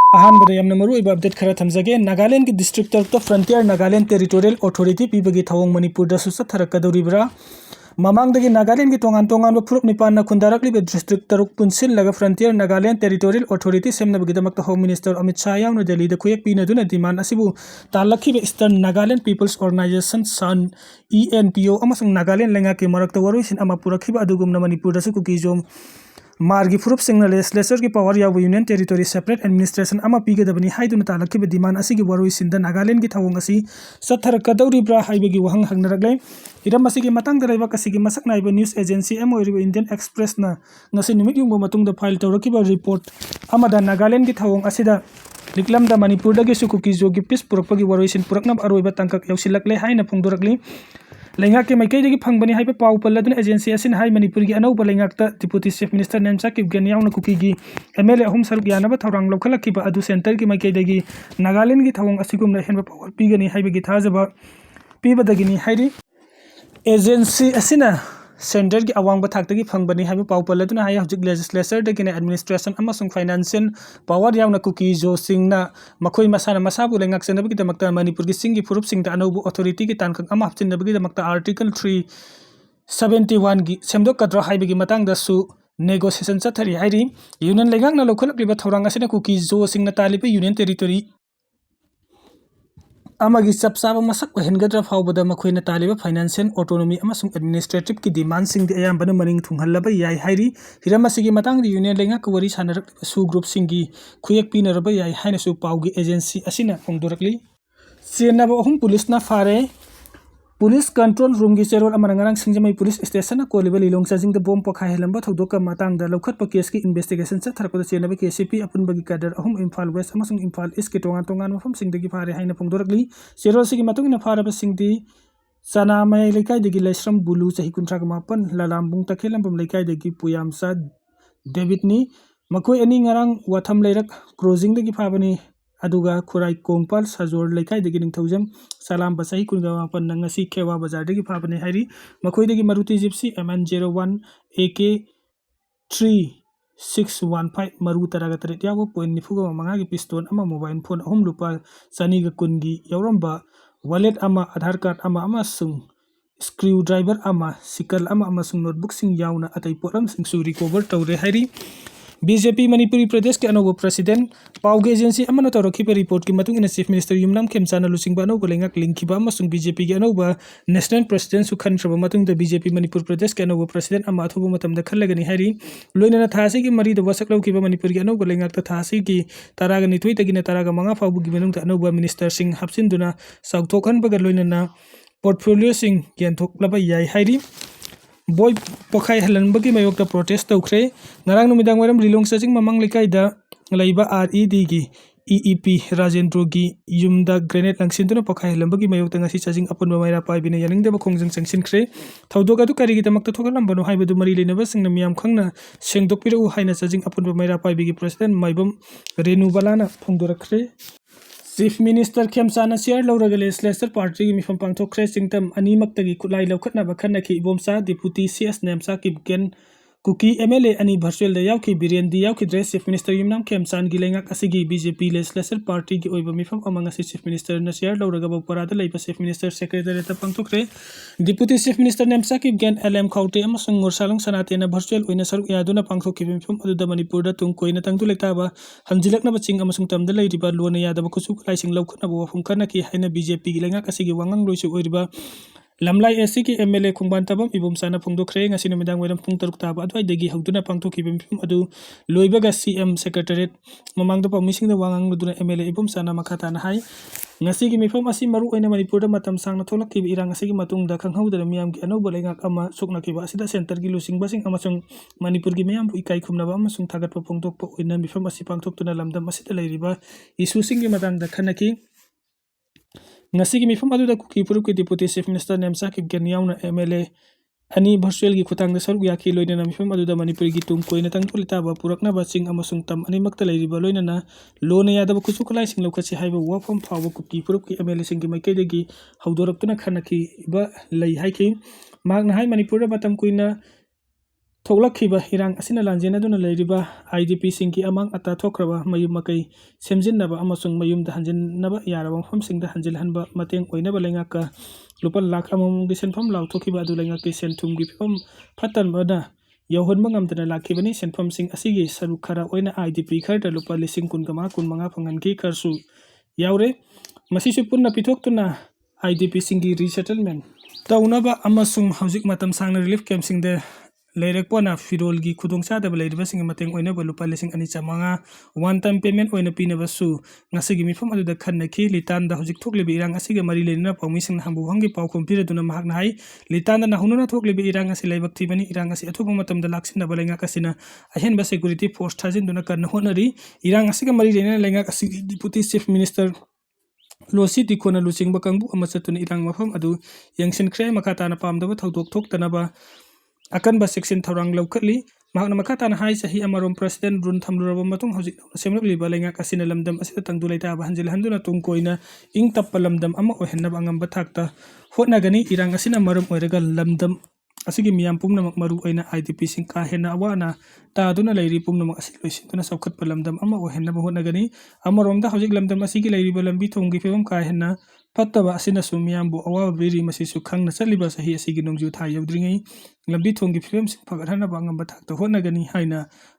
अहानबद यामना मरुइबा update खरा थमजगे नागालैंड की डिस्ट्रिक्ट तरुक फ्रंटियर नागालैंड टेरिटोरियल अथॉरिटी पीबगी थवंग मणिपुर दसु सथरकदौरिब्रा ममांगदगी नागालैंड की तोंगान तोंगान फुरुप निपान खुंदारकलिबे डिस्ट्रिक्ट तरुक पुनसिलगा फ्रंटियर नागालैंड टेरिटोरियल अथॉरिटी सेमनबगीदमक्ता होम मिनिस्टर अमित शाह यावना दिल्ली द खुयेक पीनदुना डिमांड असिबु तालखिबे ईस्टर्न नागालैंड पीपल्स ऑर्गेनाइजेशन सन ENPO अमसंग नागालैंड लेंगा के मरक्ता वरुइसिन अमा पुरखिबा अदुगुमना मणिपुर दसु कुकीजोम मार्गी फुरुप सिंगना लेजिस्लेचर की पावर याव यूनियन टेरिटोरी सेपरेट एडमिनिस्ट्रेशन अमा पीगदबनी हाइदुना तालखिबे डिमांड असिगी वरुइसिंदा नागालैंड की थवंग असि सथरकदौरिब्रा हाइबगी वहंग हंगनरगले इरम असिगी मतंग दरैबा कसिगी मसक नाइबा न्यूज एजेंसी एम ओइरिबा इंडियन एक्सप्रेस ना ngasi numit yung matungda file tawrakiba report amada Nagaland की थवंग असिदा लिकलमदा मणिपुर दगी सुकुकी जोगी पीस पुरकपगी वरुइसिन पुरकनब अरोइबा तंकक यौसिलकले हाइना फोंदोरकली लेंगा के मैकैदगी फंगबनी हाइबा पाउ पल्लदुन एजेंसी असिन हाइ मणिपुर की अनौबा लेंगाकता डिप्यूटी चीफ मिनिस्टर नेमचा की गनियावना कुकी की MLA अहुम सरुक यानबा थौरांग लौखलकिबा अदु सेंटर की मैकैदगी नागालैंड की थवंग असिगुमना हेनबा पावर पीगनी हाइबगी थाजबा पीबदगिनी हाइरि एजेंसी असिना सेंटर की अवांग थाकतगी फंगबनी हाइबा पाउ पल्लदुना हाइ हजिक लेजिस्लेचर दगिना एडमिनिस्ट्रेशन अमसुंग फाइनेंशियल पावर यावना कुकी जो सिंगना मखोई मसाना मसाबु लेंगाक सेनबगीदमक्ता मणिपुर की सिंगी फुरुप सिंगदा अनौबु अथॉरिटी की तानखक अमा हप्चिनबगीदमक्ता आर्टिकल 371 की सेमदोकद्रा हाइबगी मतंगदसु नेगोशिएशन चथरी हाइरि यूनियन लेंगाकना लौखलकलिबा थौरांग असिना कुकी जो सिंगना तालिबा यूनियन टेरिटोरी अमगी चपचाब मसक ओहनगद्रा फाउबदा मखोइना तालिबा फाइनेंशियल ऑटोनॉमी अमसुंग एडमिनिस्ट्रेटिव की डिमांड सिंग अयाम्बना मनिंग थुंगहल्लबा याय हाइरि हिरम असिगी मतंग यूनियन लेंगाक वरी सानरक सु ग्रुप सिंगी खुयेक पीनरबा याय हाइनसु पाउगी एजेंसी असिना फोंदोरकली चेनब अहुम पुलिसना फारे पुलिस कंट्रोल रूम की चेरोल अमरंगरंग सिंजमई पुलिस स्टेशन कोलिबा लिलोंग चाजिंग द बोम पखाय हेलंबा थौदोका मातांग द लौखत केस की इन्वेस्टिगेशन चथरपद चेनब KCP अपुनबगी काडर अहुम इम्फाल वेस्ट अमसुंग इम्फाल ईस्ट के तोंगान तोंगान मफम सिंगदगी फारे हाइना फोंदोरकली चेरोल सिगी मतुंगिना फारबा सिंगदी चनामय लेकाइदगी लेश्रम बुलु चही 59 ललामबुंग तखेलंबम लेकाइदगी पुयामसा डेविडनी मखोय अनि ngarang watham leirak क्रॉसिंग दगी फाबनी अदुगा खुराई कोंगपाल सजोर लेकाइदगी निंगथौजम सलाम बसाई 48 नंगसी खेवा बाजारदगी फाबने हाइरि मखोइदगी मारुति जिप्सी MN01 AK 3615 मरु तरागा तरेट याव पॉइंट निफुगा मंगागी पिस्तौल अमा मोबाइल फोन अहुम लुपा चनीगा कुनगी यौरंबा वॉलेट अमा आधार कार्ड अमा सुंग स्क्रू ड्राइवर अमा सिकल अमा सुंग नोटबुक सिंग यावना अतै पोरम सिंग सु रिकवर तौरे हाइरि BJP मणिपुरी प्रदेश के अनौब प्रेसिडेंट पाउगे एजेंसी अमना तौरखिबा रिपोर्ट की मतुंग इना चीफ मिनिस्टर युमनाम खेमचाना लुसिंगबा अनौब लेंगाक लिंखिबा अमसुंग BJP के अनौब नेशनल प्रेसिडेंट सुखनख्रबा मतुंग द BJP मणिपुर प्रदेश के अनौब प्रेसिडेंट अमा अथुबा मतमदा खल्लगनी हाइरि लोइना थासी की मरी द वसक लौखिबा मणिपुर के अनौब लेंगाक थासी की तरागा निथुई तगिना तरागा मंगा फाउबुगी मनुंग द अनौब मिनिस्टर सिंह हप्सिनदुना साउथोखनबगा लोइना पोर्टफोलियो सिंह गेंथोकलबा याय हाइरि बोय पखाय हलनबगी मायोक्ता प्रोटेस्ट तौख्रे नरांग नुमिदांग वरम रिलोंग सजिंग ममंग लेकाइदा लैबा RED की EEP राजेंद्र की युमदा ग्रेनेड लंगसिनदुना पखाय हलनबगी मायोक्ता ngasi सजिंग अपुनबा मायरा पाइबिना यानिंगदबा खोंजों संसिनख्रे थौदोक अदु करिगिदमक्ता थोगलंबनो हाइबदु मरि लेनबा सिंगना मियाम खंगना सेंगदोकपिरु हाइना सजिंग अपुनबा मायरा पाइबिगी प्रेसिडेंट माइबम रेनुबालाना फोंदोरख्रे चीफ मिनिस्टर खेमचाना शेयर लौरगा लेजिस्लेचर पार्टी की मिफम पांथोख्रे सिंगतम अनीमक्तगी खुलाई लौखतनाबा खन्नखि इबोमसा deputy CS Nemcha Kipgen Kuki MLA अनि वर्चुअल द यावखि बिरेंदी यावखिद्रे चीफ मिनिस्टर युमनाम खेमचान की लेंगाक असिगी BJP लेजिस्लेचर पार्टी की ओइबा मिफम अमंगसि चीफ मिनिस्टर न शेयर लौरगा बौपरादा लैबा चीफ मिनिस्टर सेक्रेटरीत पांथोख्रे deputy chief minister Nemcha Kipgen LM Khaute अमसुंग मोरसालंग सनातेना वर्चुअल ओइना सरुक यादुना पांथोखिबा मिफम अदुदा मणिपुर द तुंग कोइना तंगदु लेताबा हंजिलकनबा चिंग अमसुंग तमदा लैरिबा लोना यादबा खुसु लाइसिंग लौखतनाबा वफुम खनखि हाइना BJP की लेंगाक असिगी वांगंग लोइसु ओइरिबा लमलाई एसी की MLA खुंबान तबम इबोमसाना फोंदोख्रे ngasi नुमिदांग वरम पुंग तरुक ताबा अदवाइदगी हौदुना पांथोखिबा मिफम अदु लोइबगा CM सेक्रेटरीट ममांगदा पमिसिंग द वांगांग लुदुना MLA इबोमसाना मखाताना हाइ ngasi की मिफम असि मरु ओइना मणिपुर द मतम सांगना थोलखिबा इरांग असि की मतुंग द खंगहौदना मियाम की अनौब लेंगाक अमा सोकनाखिबा असिदा सेंटर की लुसिंगबासिंग अमसुंग मणिपुर की मियाम इकाई खुमनाबा अमसुंग थागतपा फोंदोकपा ओइना मिफम असि पांथोक्तुना लमदम असिदा लैरिबा इशूसिंग की मतंग द खनखि ngasi की मिफम अदुदा कुकी पुरुप की डिप्यूटी चीफ मिनिस्टर नेमचा की गेनियावना MLA अनि वर्चुअल की खुतांग द सरुक याखि लोइना मिफम अदुदा मणिपुर की तुंग कोइना तंगतु लिताबा पुरकनाबा चिंग अमसुंग तम अनिमक्ता लैरिबा लोइना लोना यादब खुसु खलाई सिंग लौखछि हाइबा वाफम फावबा कुकी पुरुप की MLA सिंग की मैकेदगी हौदोरक्तुना खनखि बा लै हाइखि मागना हाइ मणिपुर द मतम कुइना थोलखिबा हिरांग असिना लांजेनदुना लेरिबा IDP सिंगी अमंग अता थोखरबा मयुम मकई सेमजिननबा अमसुंग मयुमदा हंजिननबा यारबा मफमसिंगदा हंजिलहनबा मतेंग ओइनबा लेंगाका लुपा लाख अममुंगी सेनफम लाउथोखिबा अदु लेंगाकी सेनथुमगी फिफम फतनबना यौहनबा ngamdana लाखिबनी सेनफमसिंग असिगी सरुक खरा ओइना IDP खरदा लुपा लिसिंग कुनगमा कुनमंगा फंगनकी खरसु यावरे मसिसु पुन्ना पिथोक्तुना IDP सिंगी रिसेटलमेंट तौनबा अमसुंग हौजिक मतम सांगना रिलीफ कैंपसिंगदे लेरेक्पना फिरोलगी खुदोंचादबा लेरिबसिंग मतेंग ओइनबा लुपा लिसिंग अनि चामंगा वन टाइम पेमेंट ओइना पिनबसु ngasiगी मिफम अदुदा खन्नखि लितानदा हौजिक थोकलेबि इरांग असिगा मरि लेना पाउमिसिंग हांबु हंगी पाउखोम पिरदुना महकना हाई लितानदा नाहुनुना थोकलेबि इरांग असि लाइबक थिबनि इरांग असि अथोबा मतमदा लाक्सिनबा लेंगा कसिना अहेनबा सिक्युरिटी फोर्स थाजिनदुना करना होनरि इरांग असिगा मरि लेना लेंगा असि डिप्यूटी चीफ मिनिस्टर लोसी दिखोना लुचिंगबा कंगबु अमचतुना इरांग मफम अदु यंगसिनख्रे मखाताना पामदबा थौदोक थोक्तनबा अकनबा सेक्शन थौरांग लौखटली महकना मखाताना हाई सही अमरोम प्रेसिडेंट रुन थमलुरबा मतुंग हौजिक सेमलकलिबा लेंगा कसिना लमदम असिदा तंगदुलैताबा हंजिलहंदुना तुंगकोइना इंग तप्पा लमदम अमा ओहेनबा अंगमबा थाकता होटनागनी इरांग असिना मरम ओइरगा लमदम असिगी मियाम पुमनमक मरु ओइना IDP सिंग का हेना अवाना तादुना लैरि पुमनमक असि लोइसिंदुना सौखटपा लमदम अमा ओहेनबा होटनागनी अमरोमदा हौजिक लमदम असिगी लैरिबा लंबी थोंगी फिवम का हेना फत्तबा असिना सु मियामबु अवाबा बिरि मसिसु खंगना चलिबा सही असिगी नोंजु था यौद्रिङै लंबी थोंगी फिवम सिंग फगरहनबा अंगमबा थाकता होटनागनी हाइना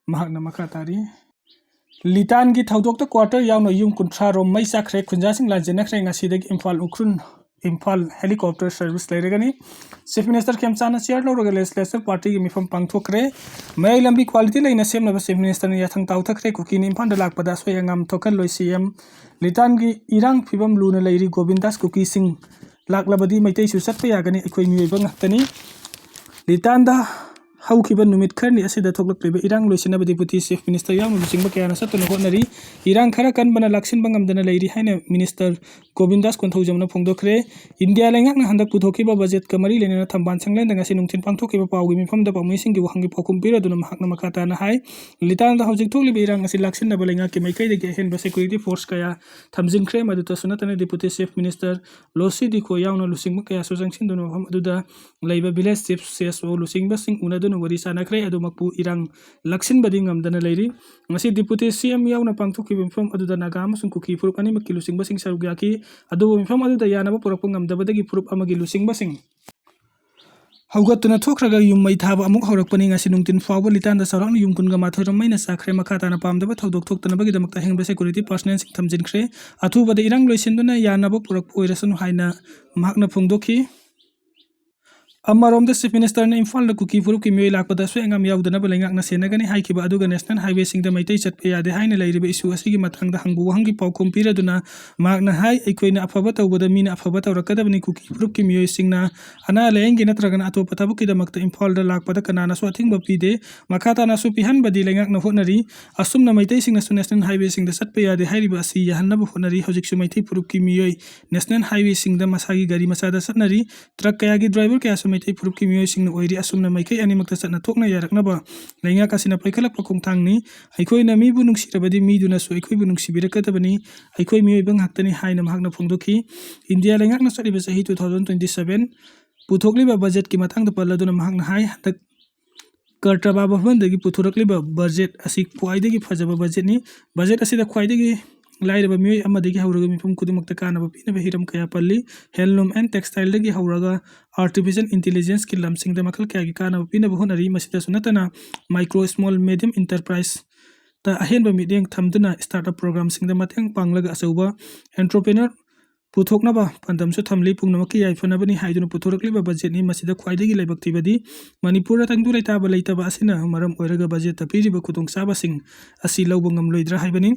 महकना मखातारि लितानगी थौदोक्ता क्वार्टर यावना युम कुंथ्रा रोम मै चाख्रे खुंजासिंग लांजेनख्रे ngasiदगी इम्फाल उख्रुन इम्फाल हेलीकॉप्टर सर्विस लेरगनी चीफ मिनिस्टर खेमचाना चेयर लौरगा लेजिस्लेचर पार्टी की मिफम पांगथोखरे मई लंबी क्वालिटी लेना सेमनबा चीफ मिनिस्टर याथंग ताउथखरे कुकी इम्फाल लाकपदा सोयंगम थोकल लोई CM लितान की इरांग फिबम लूना लेरी गोविंदास कुकी सिंह लाकलबदी मैतै सु चटपा यागनी अखोय मियोइबा ngakतनी लितानदा हौखिबा नुमित खरनी असिदा थोकलक्लिबा इरांग लोइसिनबा डिप्यूटी चीफ मिनिस्टर यावना लुचिंगबा कयाना सत्तुना होटनरी इरांग खरा कनबना लाक्सिनबा ngamdana लेरी हाइना मिनिस्टर गोविंदास कोन्थौजमना फोंदोखरे इंडिया लेंगाकना हंदक पुथोखिबा बजेट का मरि लेना थंबान संगलेंदा ngasi nungthin pangthokiba pawgi mifamda pawmisingi wahangi pawkum piraduna mahakna makhatana hai लितानदा हौजिक थोकलिबा इरांग असि लाक्सिनबा लेंगाकी मैकैदगी अहेनबा सिक्युरिटी फोर्स कया थमजिनख्रे मदुता सुनतना deputy chief minister Losii Dikho यावना लुचिंगबा कया सुजंगसिनदुना मफम अदुदा लैबा विलेज चीफ CSO लुचिंगबा सिंग उनदुना वरी सानख्रे अदुमकपु इरांग लक्सिनबदी ngamdana लेरी ngasi डिप्यूटी CM यावना पांगथोखिबा मिफम अदुदा नागा अमसुंग कुकी फुरुप अनिमकि लुचिंगबा सिंग सरुग्याकी अदुबो मिफम अदुदा यानबा पुरकपा ngamdabadagi फुरुप अमगी लुचिंगबा सिंग हौगतुना थोखरगा युम मै थाबा अमुक हौरकपनि ngasi nungtin फावबा लितानदा सौरांग युम कुनगा माथोरम मैना चाख्रे मखाताना पामदबा थौदोक थोक्तनबगी दमकता हेंबा सिक्युरिटी पर्सनल सिंग थमजिनख्रे अथुबदा इरांग लोइसिनदुना यानबा पुरकप ओइरसनु हाइना महकना फोंदोखि अमरोमदा चीफ मिनिस्टर ने इम्फाल कुकी फुरुप की मियोइ लाकपदा सोयंगम याउदनबा लेंगाकना सेनगनी हाइखिबा अदुगा नेशनल हाईवे सिंगदा मैतै चटपे यादे हाइना लैरिबा इशू असिगी मतंगदा हंगबु वहंगी पाउखोम पिरदुना मागना हाई अखोइना अफबा तौबदा मीना अफबा तौरकदबनी कुकी फुरुप की मियोइ सिंगना अना लेंगी नत्रगना अतोपा थबुकी दमकता इम्फालदा लाकपदा कनाना सु अथिंगबा पिदे मखाताना सु पिहनबदी लेंगाकना होटनरी असुमना मैतै सिंगना नेशनल हाईवे सिंगदा चटपे यादे हाइरिबा असि याहन्नबा होटनरी हौजिकसु मैतै फुरुप की मियोइ नेशनल हाईवे सिंगदा मसागी गाड़ी मचादा चटनरी ट्रक कयागी ड्राइवर कयासु मैतै फुरुप की मियोइ सिंगना ओइरि असुमना मैकै अनिमकता चटना थोकना यारकनबा लेंगा कासिना पैखलकपा खोंथांगनी अखोइना मीबु नुंसिरबदी मीदुनासु अखोइबु नुंसिबिरकदबनी अखोइ मियोइबा ngaktani हाइना महकना फोंदोखि इंडिया लेंगाकना चलिबा सही 2027 पुथोकलिबा बजेट की मतंगदा पल्लदुना महकना हाइ हंदक कर्तबा भवनदगी पुथोरकलिबा बजेट असि ख्वाइदगी फजबा बजेटनी बजेट असिदा ख्वाइदगी लाइरबा मियोइ अमदगी हौरगा मिफम खुदिमकता कानबा पिनबा हिरम कया पल्ली हेलूम एंड टेक्सटाइल दगी हौरगा आर्टिफिशियल इंटेलिजेंस की लमसिंगदा मखल कयागी कानबा पिनबा होनरी मसिदा सुनतना माइक्रो स्मॉल मीडियम इंटरप्राइज ता अहेनबा मीडियम थमदुना स्टार्टअप प्रोग्राम सिंगदा मतंग पांगलगा असौबा एंटरप्रेन्योर पुथोकनबा पंदमसु थमली पुंगनमकी याइफनबनी हाइदुना पुथोरकलिबा बजेटनी मसिदा ख्वाइदगी लाइबक थिबदी मणिपुर तंगदु लैताबा लैताबा असिना मरम ओइरगा बजेट पिरिबा खुदोंचाबासिंग असि लौबा ngamloidra हाइबनी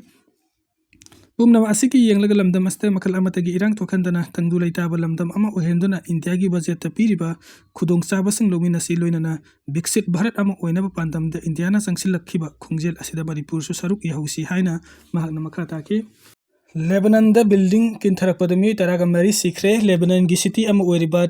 पुमनम असिकी येंगलगा लमदम अस्ते मखल अमतगी इरांग थोखंदना तंगदु लैताबा लमदम अमा ओहेंदुना इंडिया की बजेट पिरिबा खुदोंचाबासिंग लोमिनसी लोइनना विकसित भारत अमा ओइनबा पांदमदा इंडियाना संगसिलखिबा खोंजेल असिदा मणिपुर सु सरुक यहौसी हाइना महकना मखाताकी लेबनान द बिल्डिंग किंथरकपदा मियोइ तरागा मरि सिखरे लेबनान की सिटी अमा ओइरिबा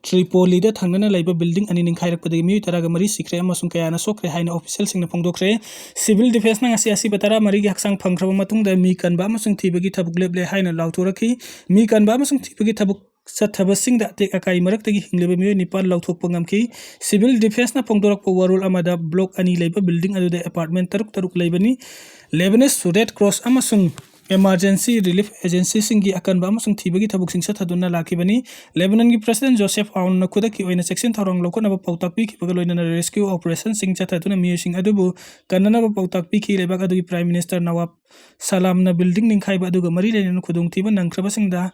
ट्रिपोलीदा थांगना लाइबा बिल्डिंग अनि निंखाइरकपदगी मियोइ तरागा मरि सिखरे अमसुंग कयाना सोखरे हाइना ऑफिशियल सिंगना फोंदोखरे सिविल डिफेंस ना ngasi asiba tara mari gi hakchang phangkraba matungda mi kanba अमसुंग थिबगी थबुक लेबले हाइना लाउथोरखि मी kanba अमसुंग थिबगी थबुक ꯆꯠꯊꯕꯁꯤꯡꯗ ꯑꯇꯦꯛ ꯑꯀꯥꯏ ꯃꯔꯛꯇꯒꯤ ꯍꯤꯡꯂꯤꯕ ꯃꯤꯑꯣꯏ 9 ꯂꯧꯊꯣꯛꯄ ꯉꯝꯈꯤ꯫ ꯁꯤꯚꯤꯜ ꯗꯤꯐꯦꯟꯁꯅ ꯐꯣꯡꯗꯣꯔꯛꯄ ꯋꯥꯔꯣꯜ ꯑꯃꯗ ꯕ꯭ꯂꯣꯛ 2 ꯂꯩꯕ ꯕꯤꯜꯗꯤꯡ ꯑꯗꯨꯗ ꯑꯦꯄꯥꯔꯠꯃꯦꯟ 6 ꯂꯩꯕꯅꯤ꯫ ꯂꯦꯕꯅꯤꯁ ꯔꯦꯗ ꯀ꯭ꯔꯣꯁ ꯑꯃꯁꯨꯡ emergency relief agency-singgi akanba amasung thibagi thabuk-sing sathaduna lakibani. Lebanon-gi President Joseph Aoun-na khudaki oina section tharong lokhanaba pautak pikhibaga loinana rescue operation-sing chathaduna miyosing adubu kannanaba pautak pikhi lebak adugi Prime Minister Nawab Salam-na building ningkhaiba aduga mari leinana khudongthiba nangkhrabasingda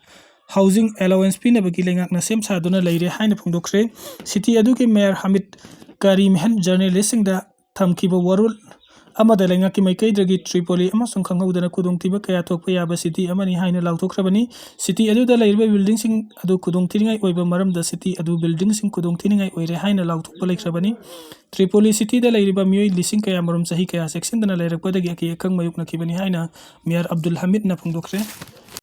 housing allowance pinabagi lengakna sem saduna leire haina phongdokhre. City adugi Mayor Hamid Karimhan journalist-singda thamkiba warul amada lengaki maikaidagi Tripoli amasung khanghaudana khudongthiba kaya thokpa yaba city amani haina lauthokhrabani. City aduda leiriba building sing adu khudongthiningai oiba maramda city adu building sing khudongthiningai oire haina lauthokpa leikhrabani. Tripoli city da leiriba miyoi lising kaya maram sahi kaya section dana leirakpadagi aki ekhang mayukna kibani haina Mayor Abdul Hamid na phongdokhre.